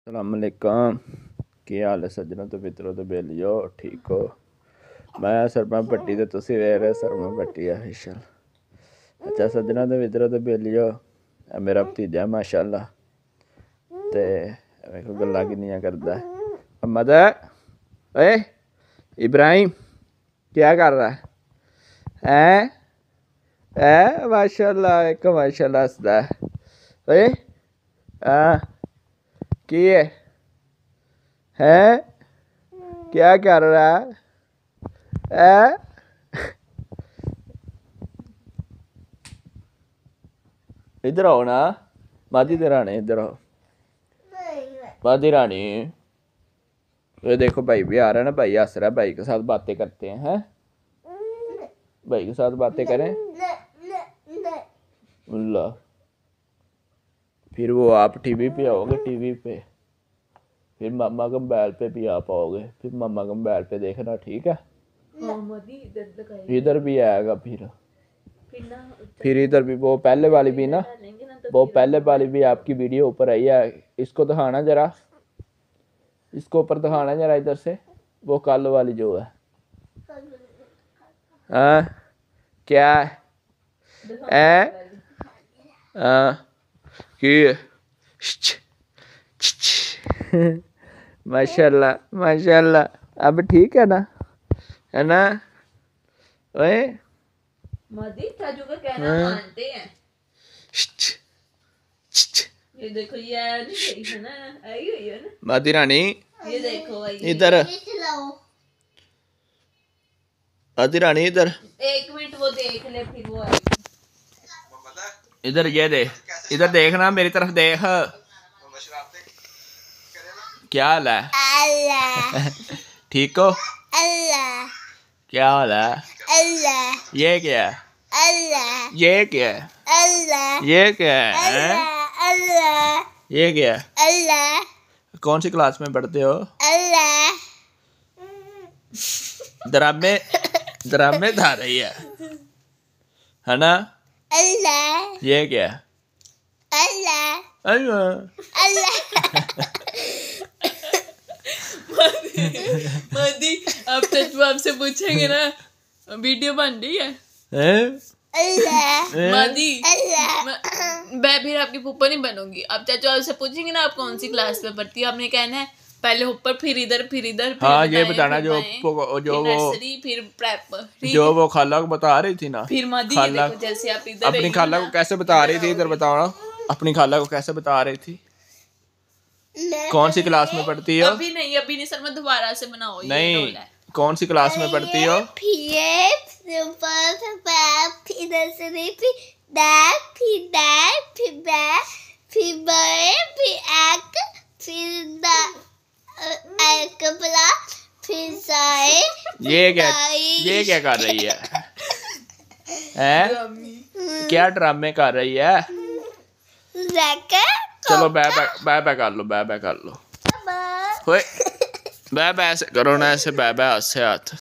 अस्सलामुअलैकुम। की हाल है सज्जनों तो मित्रों तो बेलियो, ठीक हो? मैं सरमा भट्टी तो तुसी वेख रहे सरमा भट्टी ऑफिशियल। अच्छा सज्जनों तो मित्रों तो बेलियो, मेरा भतीजा माशाअल्लाह ते वेखो गल्लां किन्नियां करदा है। मदर ओए इब्राहिम क्या कर रहा है? माशाअल्लाह एक माशाअल्लाह हसदा है। ओए हाँ की है क्या कर रहा है? इधर आओ ना मादी रानी, इधर आओ मादी रानी। ये देखो भाई भी आ रहा है ना, भाई हंस रहा है, भाई के साथ बातें करते हैं। भाई के साथ बातें करें अल्लाह। फिर वो आप टीवी पे आओगे, टीवी पे फिर मामा के मोबाइल पे भी आ पाओगे, फिर मामा के मोबाइल पे देखना, ठीक है? इधर भी आएगा फिर इधर भी वो पहले वाली भी ना, वो पहले वाली भी आपकी वीडियो ऊपर आई है। इसको दिखाना जरा, इसको ऊपर दिखाना जरा इधर से, वो कल वाली जो है। हाँ क्या है? कि माशाल्लाह माशाल्लाह, अब ठीक है ना, है ना? ओए मदी चाचू का कहना मानते हैं। ये देखो ये नहीं गई है ना, आई हुई है ना मादी रानी। ये देखो इधर मादी रानी इधर, एक मिनट वो देख ले फिर वो आएगी। इधर ये देख, इधर देखना, मेरी तरफ देख। क्या हाल है? ठीक हो? क्या हाल है? ये क्या है? ये क्या है? ये क्या है? ये क्या है? कौन सी क्लास में पढ़ते हो? ड्रामे ड्रामे था रही है ना? ये क्या है? मदी अब चाचू आपसे पूछेंगे ना, वीडियो बन रही है मदी, मैं फिर आपकी फूफा नहीं बनूंगी। अब चाचू आपसे पूछेंगे ना आप कौन सी क्लास में पढ़ती हो, आपने कहना है पहले ऊपर फिर इधर फिर इधर। हाँ ये बताना जो नर्सरी फिर प्रेप, जो वो खाला को बता रही थी ना, फिर मदी खाला देखो जैसे आप इधर अपनी खाला को कैसे बता रही थी, इधर बताओ ना, अपनी खाला को कैसे बता रही थी? कौन सी क्लास में पढ़ती हो? अभी नहीं सर, मैं दोबारा से बनाओ। नहीं, कौन सी क्लास में पढ़ती हो? ये क्या कर रही है? क्या ड्रामे कर रही है? चलो बाय बाय कर लो, बाय बाय कर लो। बाय बाय ऐसे करो ना, ऐसे बाय बाय हाथ से हाथ।